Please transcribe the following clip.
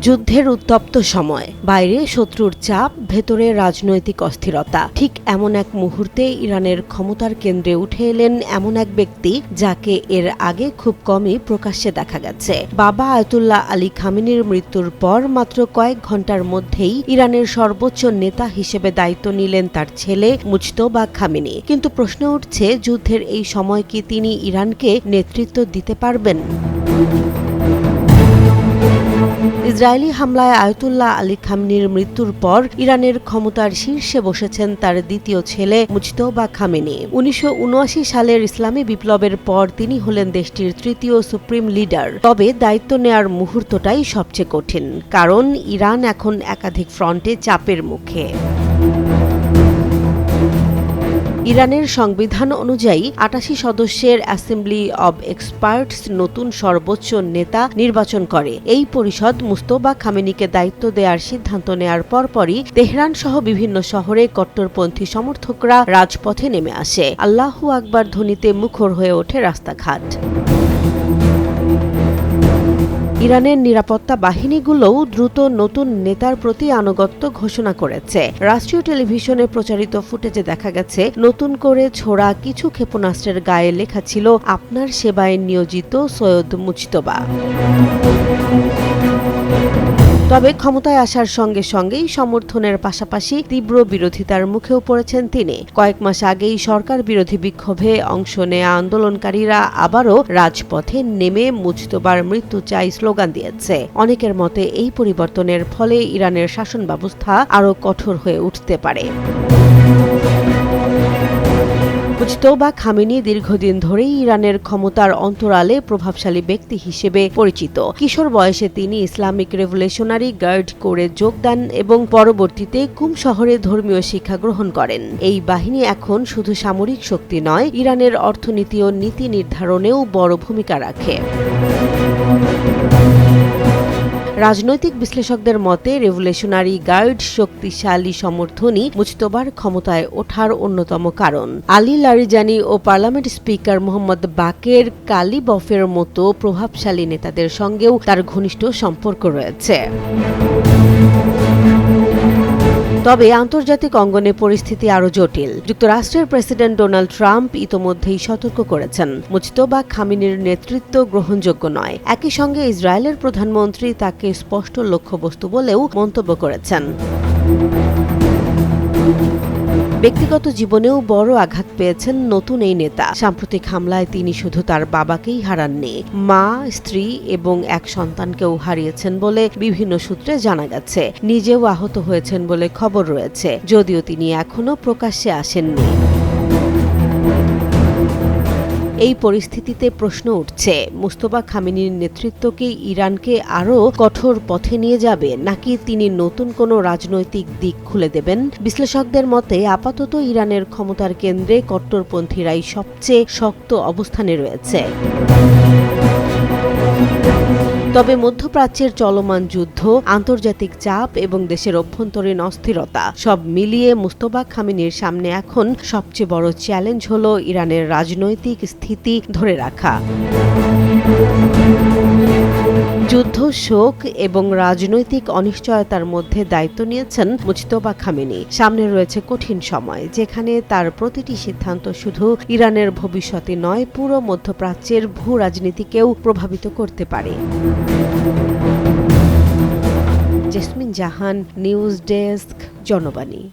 যুদ্ধের উত্তপ্ত সময়, বাইরে শত্রুর চাপ, ভেতরে রাজনৈতিক অস্থিরতা। ঠিক এমন এক মুহূর্তে ইরানের ক্ষমতার কেন্দ্রে উঠে এলেন এমন এক ব্যক্তি যাকে এর আগে খুব কমই প্রকাশ্যে দেখা গেছে। বাবা আয়াতুল্লাহ আলী খামেনির মৃত্যুর পর মাত্র কয়েক ঘন্টার মধ্যেই ইরানের সর্বোচ্চ নেতা হিসেবে দায়িত্ব নিলেন তার ছেলে মুজতবা খামেনি। কিন্তু প্রশ্ন উঠছে, যুদ্ধের এই সময় কি তিনি ইরানকে নেতৃত্ব দিতে পারবেন? ইসরায়েলি হামলায় আয়াতুল্লাহ আলী খামেনির মৃত্যুর পর ইরানের ক্ষমতার শীর্ষে বসেছেন তার দ্বিতীয় ছেলে মুজতবা খামেনি। 1979 সালের ইসলামী বিপ্লবের পর তিনি হলেন দেশটির তৃতীয় সুপ্রিম লিডার। তবে দায়িত্ব নেয়ার মুহূর্তটাই সবচেয়ে কঠিন, কারণ ইরান এখন একাধিক ফ্রন্টে চাপের মুখে। ইরানের সংবিধান অনুযায়ী 88 সদস্যের অ্যাসেম্বলি অব এক্সপার্টস নতুন সর্বোচ্চ নেতা নির্বাচন করে। এই পরিষদ মুজতবা খামেনিকে দায়িত্ব দেওয়ার সিদ্ধান্ত নেয়ার পরপরই তেহরান সহ বিভিন্ন শহরে কট্টরপন্থী সমর্থকরা রাজপথে নেমে আসে। আল্লাহু আকবার ধ্বনিতে মুখর হয়ে ওঠে রাস্তাঘাট। ইরানের নিরাপত্তা বাহিনীগুলোও দ্রুত নতুন নেতার প্রতি আনুগত্য ঘোষণা করেছে। রাষ্ট্রীয় টেলিভিশনে প্রচারিত ফুটেজে দেখা গেছে, নতুন করে ছোড়া কিছু ক্ষেপণাস্ত্রের গায়ে লেখা ছিল, আপনার সেবায় নিয়োজিত সৈয়দ মুজতবা। তবে ক্ষমতায় আসার সঙ্গে সঙ্গেই সমর্থনের পাশাপাশি তীব্র বিরোধিতার মুখেও পড়েছেন তিনি। কয়েক মাস আগেই সরকার বিরোধী বিক্ষোভে অংশ নেয়া আন্দোলনকারীরা আবারও রাজপথে নেমে মুজতবার মৃত্যু চাই স্লোগান দিয়েছে। অনেকের মতে এই পরিবর্তনের ফলে ইরানের শাসন ব্যবস্থা আরও কঠোর হয়ে উঠতে পারে। মুজতবা খামেনি দীর্ঘদিন ধরেই ইরানের ক্ষমতার অন্তরালে প্রভাবশালী ব্যক্তি হিসেবে পরিচিত। কিশোর বয়সে তিনি ইসলামিক রেভলিউশনারি গার্ড কোরে যোগ দেন এবং পরবর্তীতে কুম শহরে ধর্মীয় শিক্ষা গ্রহণ করেন। এই বাহিনী এখন শুধু সামরিক শক্তি নয়, ইরানের অর্থনীতি ও নীতি নির্ধারণেও বড় ভূমিকা রাখে। রাজনৈতিক বিশ্লেষকদের মতে রেভলিউশনারি গার্ড শক্তিশালী সমর্থনই মুজতবার ক্ষমতায় ওঠার অন্যতম কারণ। আলী লারিজানি ও পার্লামেন্ট স্পিকার মোহাম্মদ বাকের কালিবফের মতো প্রভাবশালী নেতাদের সঙ্গেও তার ঘনিষ্ঠ সম্পর্ক রয়েছে। তবে আন্তর্জাতিক অঙ্গনে পরিস্থিতি আরও জটিল। যুক্তরাষ্ট্রের প্রেসিডেন্ট ডোনাল্ড ট্রাম্প ইতোমধ্যেই সতর্ক করেছেন, মুজতবা খামেনির নেতৃত্ব গ্রহণযোগ্য নয়। একই সঙ্গে ইসরায়েলের প্রধানমন্ত্রী তাকে স্পষ্ট লক্ষ্যবস্তু বলেও মন্তব্য করেছেন। ব্যক্তিগত জীবনেও বড় আঘাত পেয়েছেন নতুন এই নেতা। সাম্প্রতিক হামলায় তিনি শুধু তার বাবাকেই হারাননি, মা, স্ত্রী এবং এক সন্তানকেও হারিয়েছেন বলে বিভিন্ন সূত্রে জানা গেছে। নিজেও আহত হয়েছেন বলে খবর রয়েছে, যদিও তিনি এখনো প্রকাশ্যে আসেননি। এই পরিস্থিতিতে প্রশ্ন উঠছে, মুজতবা খামেনির নেতৃত্ব কি ইরানকে আরও কঠোর পথে নিয়ে যাবে, নাকি তিনি নতুন কোনো রাজনৈতিক দিক খুলে দেবেন? বিশ্লেষকদের মতে আপাতত ইরানের ক্ষমতার কেন্দ্রে কট্টরপন্থীরাই সবচেয়ে শক্ত অবস্থানে রয়েছে। তবে মধ্যপ্রাচ্যের চলমান যুদ্ধ, আন্তর্জাতিক চাপ এবং দেশের অভ্যন্তরীণ অস্থিরতা সব মিলিয়ে মুজতবা খামেনির সামনে এখন সবচেয়ে বড় চ্যালেঞ্জ হল ইরানের রাজনৈতিক স্থিতি ধরে রাখা। যুদ্ধ, শোক এবং রাজনৈতিক অনিশ্চয়তার মধ্যে দায়িত্ব নিয়েছেন মুজতবা খামেনি। সামনে রয়েছে কঠিন সময়, যেখানে তার প্রতিটি সিদ্ধান্ত শুধু ইরানের ভবিষ্যতে নয়, পুরো মধ্যপ্রাচ্যের ভূ রাজনীতিকেও প্রভাবিত করতে পারে। জেসমিন জাহান, নিউজ ডেস্ক, জনবাণী।